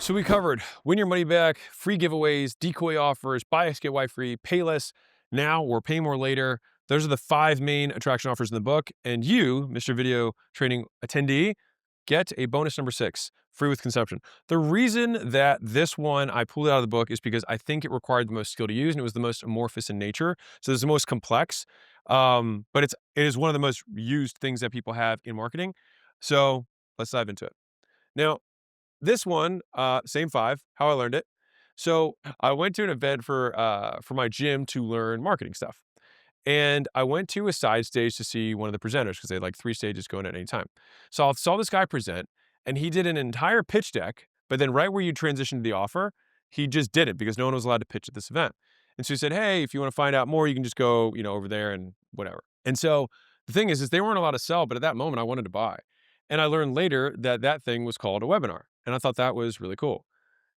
So we covered win your money back, free giveaways, decoy offers, buy X get Y free, pay less now or pay more later. Those are the 5 main attraction offers in the book. And you, Mr. Video Training attendee, get a bonus number 6, free with consumption. The reason that this one I pulled it out of the book is because I think it required the most skill to use and it was the most amorphous in nature. So it's the most complex. But it is one of the most used things that people have in marketing. So let's dive into it. Now, this one, same 5, how I learned it. So I went to an event for my gym to learn marketing stuff. And I went to a side stage to see one of the presenters because they had like 3 stages going at any time. So I saw this guy present and he did an entire pitch deck, but then right where you transition to the offer, he just did it because no one was allowed to pitch at this event. And so he said, "Hey, if you want to find out more, you can just go, over there and whatever." And so the thing is they weren't allowed to sell, but at that moment I wanted to buy. And I learned later that that thing was called a webinar. And I thought that was really cool.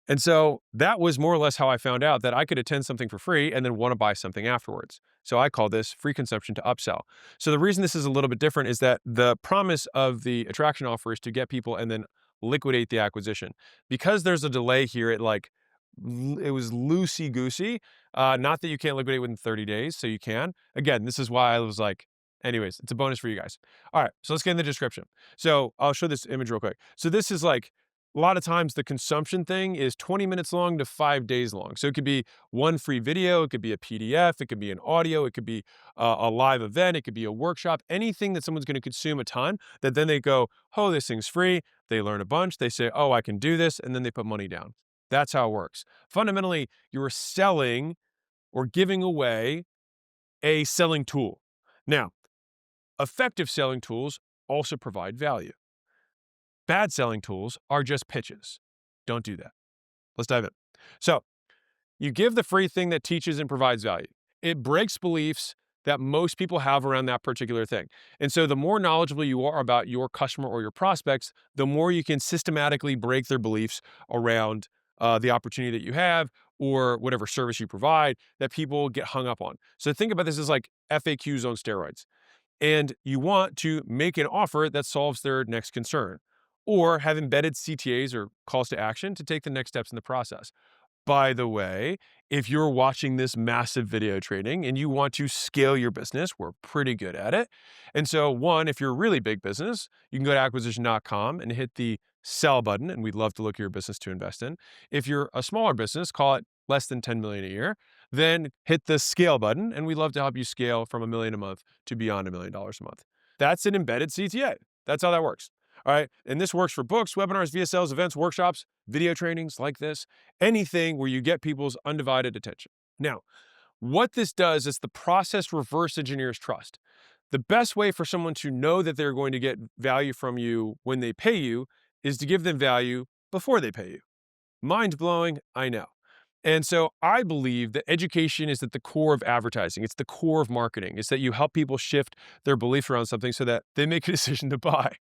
And so that was more or less how I found out that I could attend something for free and then want to buy something afterwards. So I call this free consumption to upsell. So the reason this is a little bit different is that the promise of the attraction offer is to get people and then liquidate the acquisition. Because there's a delay here, it was loosey goosey. Not that you can't liquidate within 30 days, so you can. Again, this is why I was like, anyways, it's a bonus for you guys. All right, so let's get in the description. So I'll show this image real quick. So this is like a lot of times the consumption thing is 20 minutes long to 5 days long. So it could be one free video, it could be a PDF, it could be an audio, it could be a live event, it could be a workshop, anything that someone's going to consume a ton that then they go, "Oh, this thing's free." They learn a bunch. They say, "Oh, I can do this." And then they put money down. That's how it works. Fundamentally, you're selling or giving away a selling tool. Now, effective selling tools also provide value. Bad selling tools are just pitches. Don't do that. Let's dive in. So, you give the free thing that teaches and provides value. It breaks beliefs that most people have around that particular thing. And so, the more knowledgeable you are about your customer or your prospects, the more you can systematically break their beliefs around the opportunity that you have or whatever service you provide that people get hung up on. So, think about this as like FAQs on steroids. And you want to make an offer that solves their next concern or have embedded CTAs or calls to action to take the next steps in the process. By the way, if you're watching this massive video training and you want to scale your business, we're pretty good at it. And so one, if you're a really big business, you can go to acquisition.com and hit the sell button, and we'd love to look at your business to invest in. If you're a smaller business, call it less than 10 million a year, then hit the scale button, and we'd love to help you scale from $1 million a month to beyond $1 million a month. That's an embedded CTA. That's how that works. All right. And this works for books, webinars, VSLs, events, workshops, video trainings like this, anything where you get people's undivided attention. Now, what this does is the process reverse engineers trust. The best way for someone to know that they're going to get value from you when they pay you is to give them value before they pay you. Mind blowing, I know. And so I believe that education is at the core of advertising. It's the core of marketing. It's that you help people shift their beliefs around something so that they make a decision to buy.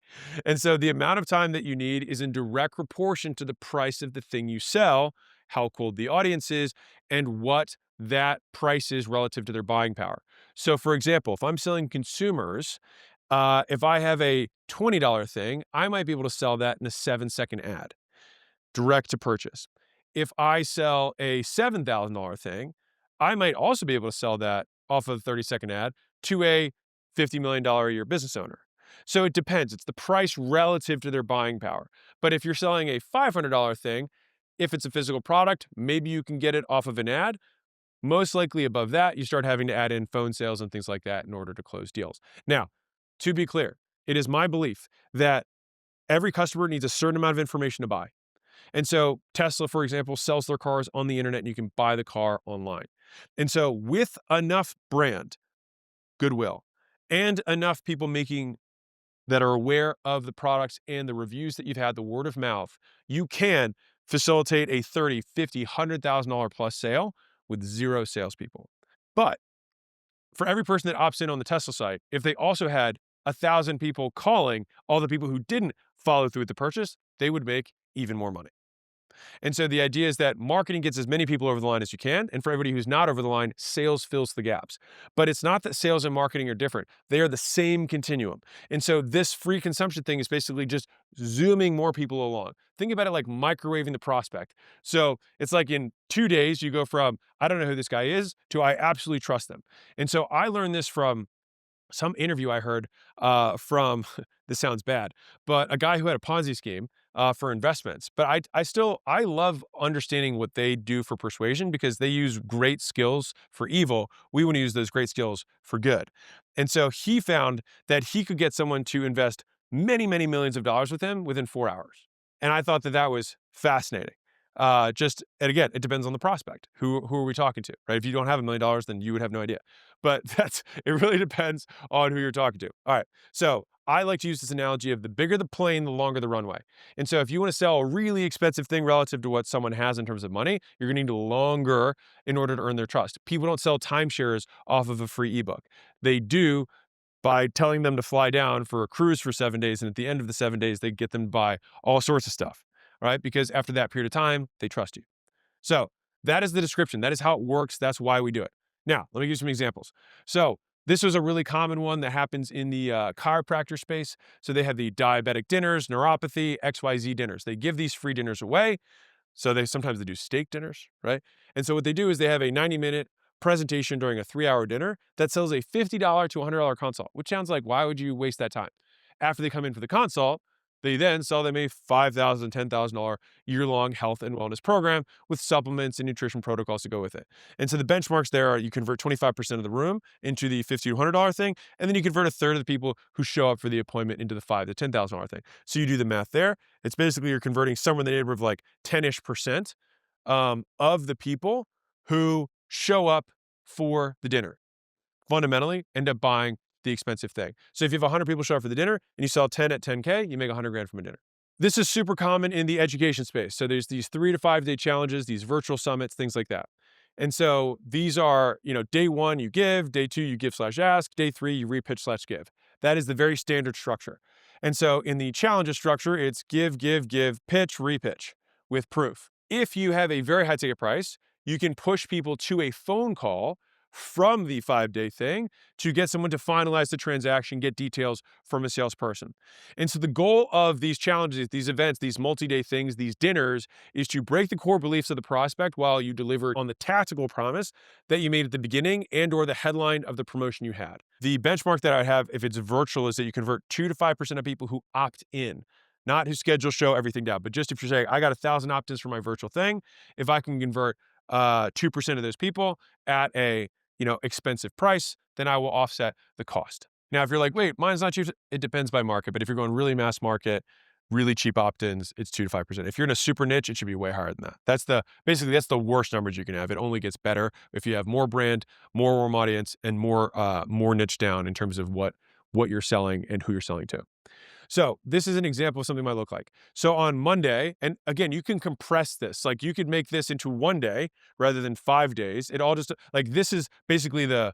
And so the amount of time that you need is in direct proportion to the price of the thing you sell, how cold the audience is, and what that price is relative to their buying power. So for example, if I'm selling consumers, if I have a $20 thing, I might be able to sell that in a 7-second ad, direct to purchase. If I sell a $7,000 thing, I might also be able to sell that off of a 30-second ad to a $50 million a year business owner. So it depends. It's the price relative to their buying power. But if you're selling a $500 thing, if it's a physical product, maybe you can get it off of an ad. Most likely above that, you start having to add in phone sales and things like that in order to close deals. Now, to be clear, it is my belief that every customer needs a certain amount of information to buy. And so Tesla, for example, sells their cars on the internet and you can buy the car online. And so with enough brand goodwill and enough people making that are aware of the products and the reviews that you've had, the word of mouth, you can facilitate a $30, $50, $100,000 plus sale with 0 salespeople. But for every person that opts in on the Tesla site, if they also had 1,000 people calling all the people who didn't follow through with the purchase, they would make even more money. And so the idea is that marketing gets as many people over the line as you can. And for everybody who's not over the line, sales fills the gaps. But it's not that sales and marketing are different. They are the same continuum. And so this free consumption thing is basically just zooming more people along. Think about it like microwaving the prospect. So it's like in 2 days, you go from, I don't know who this guy is, to I absolutely trust them. And so I learned this from some interview I heard from this sounds bad, but a guy who had a Ponzi scheme for investments. But I love understanding what they do for persuasion because they use great skills for evil. We want to use those great skills for good. And so he found that he could get someone to invest many, many millions of dollars with him within 4 hours. And I thought that that was fascinating. And again, it depends on the prospect. Who are we talking to, right? If you don't have $1 million, then you would have no idea. But it really depends on who you're talking to. All right. So I like to use this analogy of the bigger the plane, the longer the runway. And so if you want to sell a really expensive thing relative to what someone has in terms of money, you're going to need longer in order to earn their trust. People don't sell timeshares off of a free ebook. They do by telling them to fly down for a cruise for 7 days. And at the end of the 7 days, they get them to buy all sorts of stuff, right? Because after that period of time, they trust you. So that is the description. That is how it works. That's why we do it. Now, let me give you some examples. So this was a really common one that happens in the chiropractor space. So they have the diabetic dinners, neuropathy, XYZ dinners. They give these free dinners away. So sometimes they do steak dinners, right? And so what they do is they have a 90-minute presentation during a 3-hour dinner that sells a $50 to $100 consult, which sounds like, why would you waste that time? After they come in for the consult, they then sell them a $5,000, $10,000 year-long health and wellness program with supplements and nutrition protocols to go with it. And so the benchmarks there are you convert 25% of the room into the $50 to $100 thing, and then you convert a third of the people who show up for the appointment into the $5,000 to $10,000 thing. So you do the math there. It's basically you're converting somewhere in the neighborhood of like 10-ish% of the people who show up for the dinner fundamentally end up buying the expensive thing. So if you have 100 people show up for the dinner and you sell 10 at 10K, you make 100 grand from a dinner. This is super common in the education space. So there's these 3 to 5 day challenges, these virtual summits, things like that. And so these are, day 1 you give, day 2 you give/ask, day 3 you repitch/give. That is the very standard structure. And so in the challenges structure, it's give, pitch, repitch with proof. If you have a very high ticket price, you can push people to a phone call from the 5-day thing to get someone to finalize the transaction, get details from a salesperson. And so the goal of these challenges, these events, these multi-day things, these dinners is to break the core beliefs of the prospect while you deliver on the tactical promise that you made at the beginning and or the headline of the promotion you had. The benchmark that I have, if it's virtual, is that you convert 2 to 5% of people who opt in. Not who schedule show everything down, but just if you're saying, I got 1,000 opt-ins for my virtual thing, if I can convert 2% of those people at a expensive price, then I will offset the cost. Now, if you're like, wait, mine's not cheap, it depends by market. But if you're going really mass market, really cheap opt-ins, it's 2 to 5%. If you're in a super niche, it should be way higher than that. That's the worst numbers you can have. It only gets better if you have more brand, more warm audience, and more niche down in terms of what you're selling and who you're selling to. So this is an example of something might look like. So on Monday, and again, you can compress this. Like you could make this into 1 day rather than 5 days. It all just like this is basically the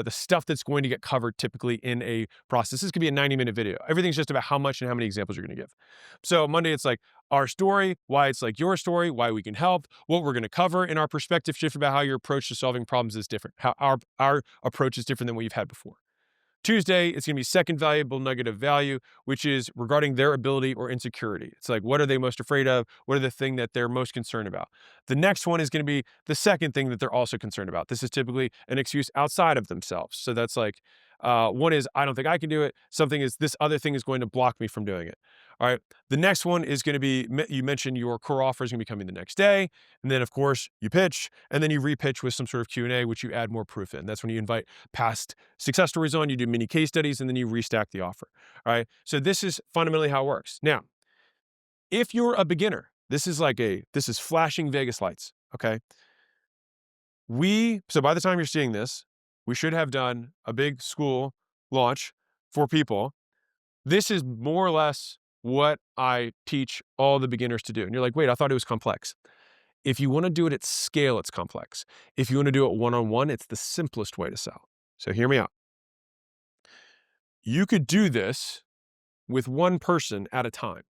stuff that's going to get covered typically in a process. This could be a 90-minute video. Everything's just about how much and how many examples you're going to give. So Monday, it's like our story, why it's like your story, why we can help, what we're going to cover in our perspective shift about how your approach to solving problems is different, how our approach is different than what you've had before. Tuesday, it's going to be second valuable nugget of value, which is regarding their ability or insecurity. It's like, what are they most afraid of? What are the thing that they're most concerned about? The next one is going to be the second thing that they're also concerned about. This is typically an excuse outside of themselves. So that's like, one is, I don't think I can do it. Something is, this other thing is going to block me from doing it. All right. The next one is going to be, you mentioned your core offer is going to be coming the next day. And then, of course, you pitch, and then you repitch with some sort of Q&A, which you add more proof in. That's when you invite past success stories on, you do mini case studies, and then you restack the offer. All right. So this is fundamentally how it works. Now, if you're a beginner, this is flashing Vegas lights. Okay. So by the time you're seeing this, we should have done a big school launch for people. This is more or less what I teach all the beginners to do. And you're like, wait, I thought it was complex. If you want to do it at scale, it's complex. If you want to do it one-on-one, it's the simplest way to sell. So hear me out. You could do this with one person at a time.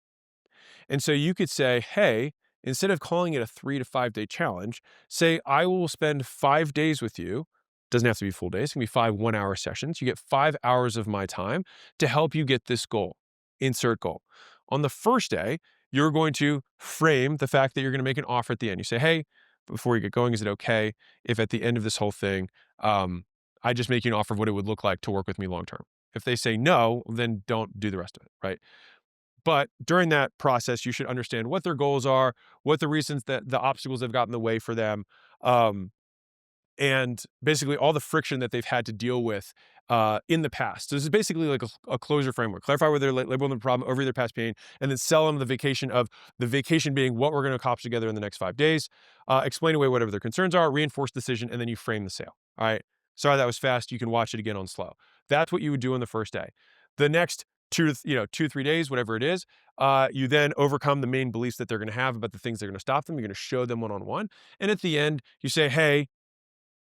And so you could say, hey, instead of calling it a 3 to 5 day challenge, say, I will spend 5 days with you. Doesn't have to be full days, it can be 5 1-hour sessions. You get 5 hours of my time to help you get this goal. Insert goal. On the first day, you're going to frame the fact that you're going to make an offer at the end. You say, hey, before you get going, is it okay if at the end of this whole thing, I just make you an offer of what it would look like to work with me long term? If they say no, then don't do the rest of it, right? But during that process, you should understand what their goals are, what the reasons that the obstacles have gotten in the way for them, um, and basically all the friction that they've had to deal with in the past. So this is basically like a closure framework. Clarify where they're labeling the problem, over their past pain, and then sell them the vacation being what we're going to accomplish together in the next 5 days. Explain away whatever their concerns are, reinforce decision, and then you frame the sale. All right. Sorry that was fast. You can watch it again on slow. That's what you would do on the first day. The next 2, 3 days, whatever it is, you then overcome the main beliefs that they're going to have about the things that are going to stop them. You're going to show them one-on-one. And at the end, you say, hey,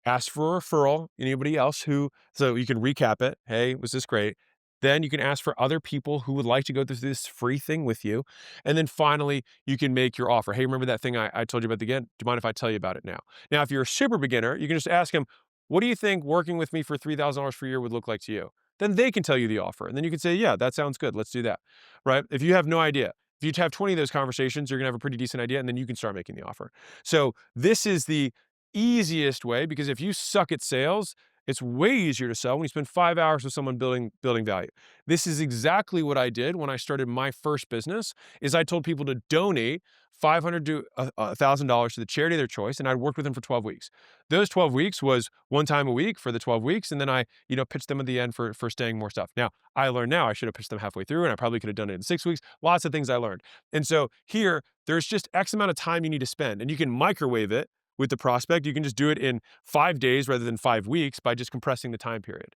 ask for a referral. Anybody else so you can recap it. Hey, was this great? Then you can ask for other people who would like to go through this free thing with you. And then finally, you can make your offer. Hey, remember that thing I told you about again? Do you mind if I tell you about it now? Now, if you're a super beginner, you can just ask them, what do you think working with me for $3,000 per year would look like to you? Then they can tell you the offer. And then you can say, yeah, that sounds good. Let's do that. Right? If you have no idea, if you have 20 of those conversations, you're going to have a pretty decent idea. And then you can start making the offer. So this is the easiest way, because if you suck at sales, it's way easier to sell when you spend 5 hours with someone building value. This is exactly what I did when I started my first business. Is I told people to donate $500 to $1,000 to the charity of their choice, and I'd worked with them for 12 weeks. Those 12 weeks was one time a week for the 12 weeks, and then I pitched them at the end for staying more stuff. Now I learned I should have pitched them halfway through, and I probably could have done it in 6 weeks. Lots of things I learned, and so here there's just X amount of time you need to spend, and you can microwave it with the prospect. You can just do it in 5 days rather than 5 weeks by just compressing the time period.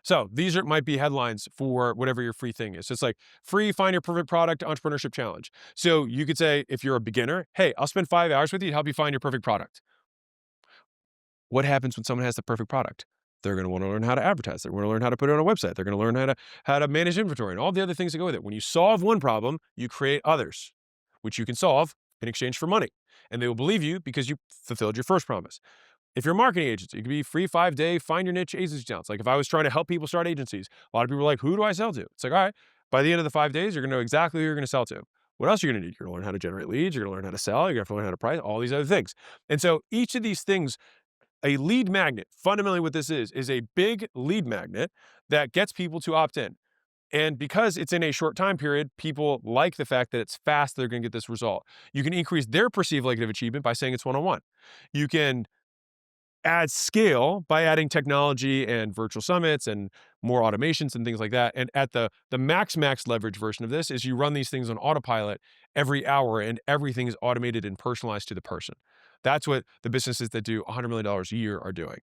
So these might be headlines for whatever your free thing is. So it's like free find your perfect product entrepreneurship challenge. So you could say, if you're a beginner, hey, I'll spend 5 hours with you to help you find your perfect product. What happens when someone has the perfect product? They're going to want to learn how to advertise. They're going to learn how to put it on a website. They're going to learn how to manage inventory and all the other things that go with it. When you solve one problem, you create others, which you can solve in exchange for money. And they will believe you because you fulfilled your first promise. If you're a marketing agency, it could be free 5-day, find your niche agency accounts. Like if I was trying to help people start agencies, a lot of people are like, who do I sell to? It's like, all right, by the end of the 5 days, you're going to know exactly who you're going to sell to. What else are you going to need? You're going to learn how to generate leads. You're going to learn how to sell. You're going to have to learn how to price, all these other things. And so each of these things, a lead magnet, fundamentally what this is a big lead magnet that gets people to opt in. And because it's in a short time period, people like the fact that it's fast, they're going to get this result. You can increase their perceived likelihood of achievement by saying it's one-on-one. You can add scale by adding technology and virtual summits and more automations and things like that. And at the max leverage version of this is you run these things on autopilot every hour, and everything is automated and personalized to the person. That's what the businesses that do $100 million a year are doing.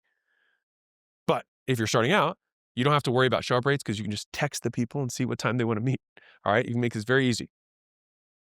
But if you're starting out, you don't have to worry about show-up rates because you can just text the people and see what time they want to meet. All right, you can make this very easy.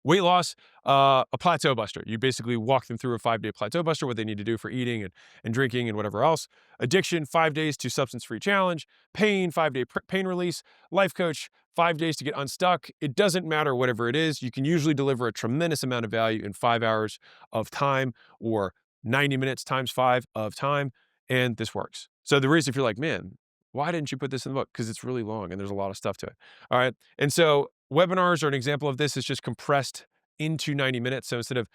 Weight loss, a plateau buster. You basically walk them through a 5-day plateau buster, what they need to do for eating and drinking and whatever else. Addiction, 5 days to substance-free challenge. Pain, 5-day pain release. Life coach, 5 days to get unstuck. It doesn't matter whatever it is. You can usually deliver a tremendous amount of value in 5 hours of time, or 90 minutes times 5 of time, and this works. So the reason, if you're like, man, why didn't you put this in the book? Because it's really long and there's a lot of stuff to it. All right. And so webinars are an example of this. It's just compressed into 90 minutes. So instead of,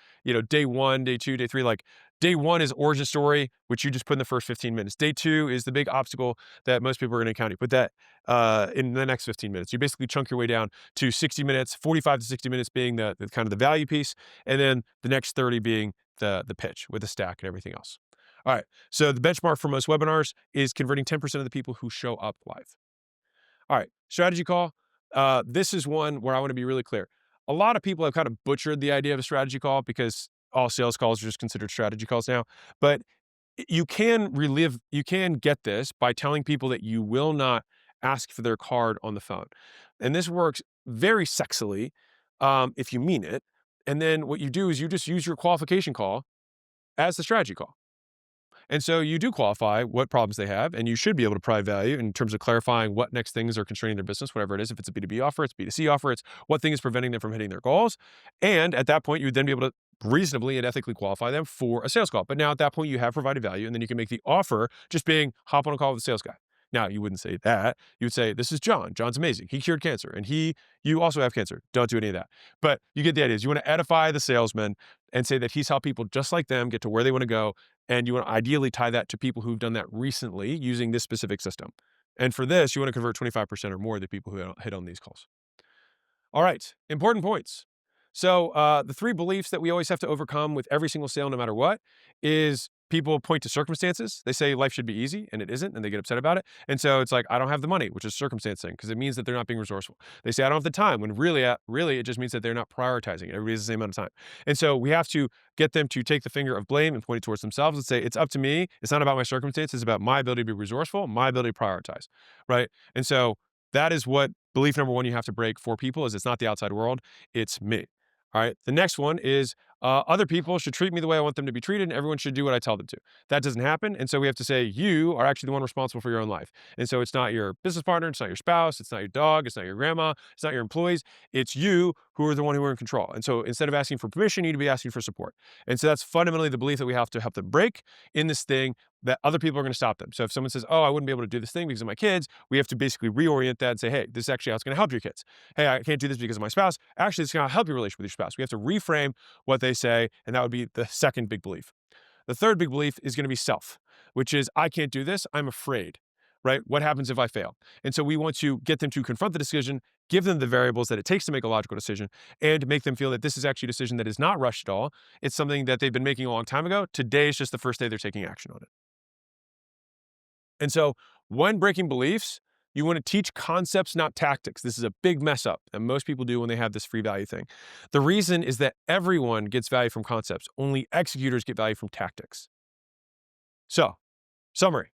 day 1, day 2, day 3, like day 1 is origin story, which you just put in the first 15 minutes. Day 2 is the big obstacle that most people are going to encounter. You put that in the next 15 minutes. You basically chunk your way down to 60 minutes, 45 to 60 minutes being the kind of the value piece. And then the next 30 being the pitch with the stack and everything else. All right. So the benchmark for most webinars is converting 10% of the people who show up live. All right. Strategy call. This is one where I want to be really clear. A lot of people have kind of butchered the idea of a strategy call because all sales calls are just considered strategy calls now. But you can get this by telling people that you will not ask for their card on the phone. And this works very sexily if you mean it. And then what you do is you just use your qualification call as the strategy call. And so you do qualify what problems they have, and you should be able to provide value in terms of clarifying what next things are constraining their business, whatever it is. If it's a B2B offer, it's a B2C offer, it's what thing is preventing them from hitting their goals. And at that point, you would then be able to reasonably and ethically qualify them for a sales call. But now at that point, you have provided value, and then you can make the offer just being hop on a call with the sales guy. Now, you wouldn't say that. You would say, this is John. John's amazing. He cured cancer, and you also have cancer. Don't do any of that. But you get the idea. You want to edify the salesman and say that he's helped people just like them get to where they want to go. And you want to ideally tie that to people who've done that recently using this specific system. And for this, you want to convert 25% or more of the people who hit on these calls. All right, important points. So the three beliefs that we always have to overcome with every single sale, no matter what, is people point to circumstances. They say life should be easy, and it isn't, and they get upset about it. And so it's like, I don't have the money, which is circumstance thing, because it means that they're not being resourceful. They say, I don't have the time, when really it just means that they're not prioritizing it. Everybody has the same amount of time. And so we have to get them to take the finger of blame and point it towards themselves and say, it's up to me. It's not about my circumstances. It's about my ability to be resourceful, my ability to prioritize, right? And so that is what belief number one you have to break for people is it's not the outside world, it's me. All right. The next one is other people should treat me the way I want them to be treated, and everyone should do what I tell them to. That doesn't happen. And so we have to say, you are actually the one responsible for your own life. And so it's not your business partner, it's not your spouse, it's not your dog, it's not your grandma, it's not your employees. It's you who are the one who are in control. And so instead of asking for permission, you need to be asking for support. And so that's fundamentally the belief that we have to help them break in this thing, that other people are going to stop them. So if someone says, oh, I wouldn't be able to do this thing because of my kids, we have to basically reorient that and say, hey, this is actually how it's going to help your kids. Hey, I can't do this because of my spouse. Actually, it's going to help your relationship with your spouse. We have to reframe what they say, and that would be the second big belief. The third big belief is going to be self, which is I can't do this. I'm afraid, right? What happens if I fail? And so we want to get them to confront the decision, give them the variables that it takes to make a logical decision, and make them feel that this is actually a decision that is not rushed at all. It's something that they've been making a long time ago. Today is just the first day they're taking action on it. And so when breaking beliefs, you want to teach concepts, not tactics. This is a big mess up that most people do when they have this free value thing. The reason is that everyone gets value from concepts. Only executors get value from tactics. So, summary.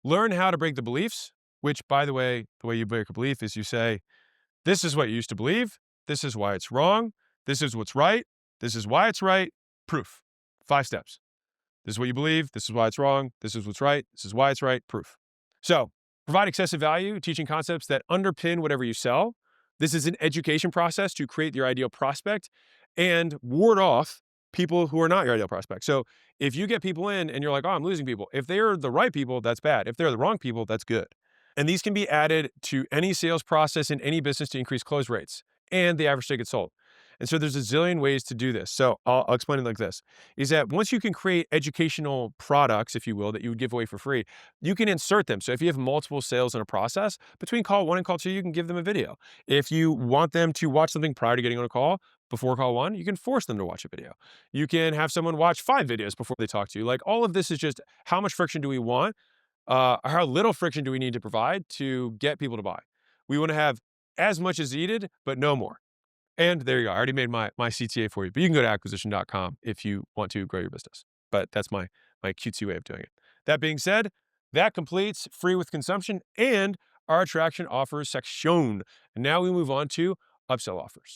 Learn how to break the beliefs, which, by the way you break a belief is you say, this is what you used to believe. This is why it's wrong. This is what's right. This is why it's right. Proof. 5 steps. This is what you believe. This is why it's wrong. This is what's right. This is why it's right. Proof. So provide excessive value, teaching concepts that underpin whatever you sell. This is an education process to create your ideal prospect and ward off people who are not your ideal prospect. So if you get people in and you're like, oh, I'm losing people. If they're the right people, that's bad. If they're the wrong people, that's good. And these can be added to any sales process in any business to increase close rates and the average ticket sold. And so there's a zillion ways to do this. So I'll explain it like this, is that once you can create educational products, if you will, that you would give away for free, you can insert them. So if you have multiple sales in a process, between call 1 and call 2, you can give them a video. If you want them to watch something prior to getting on a call, before call 1, you can force them to watch a video. You can have someone watch 5 videos before they talk to you. Like all of this is just how much friction do we want? How little friction do we need to provide to get people to buy? We want to have as much as needed, but no more. And there you go. I already made my CTA for you, but you can go to acquisition.com if you want to grow your business. But that's my cutesy way of doing it. That being said, that completes free with consumption and our attraction offers section. And now we move on to upsell offers.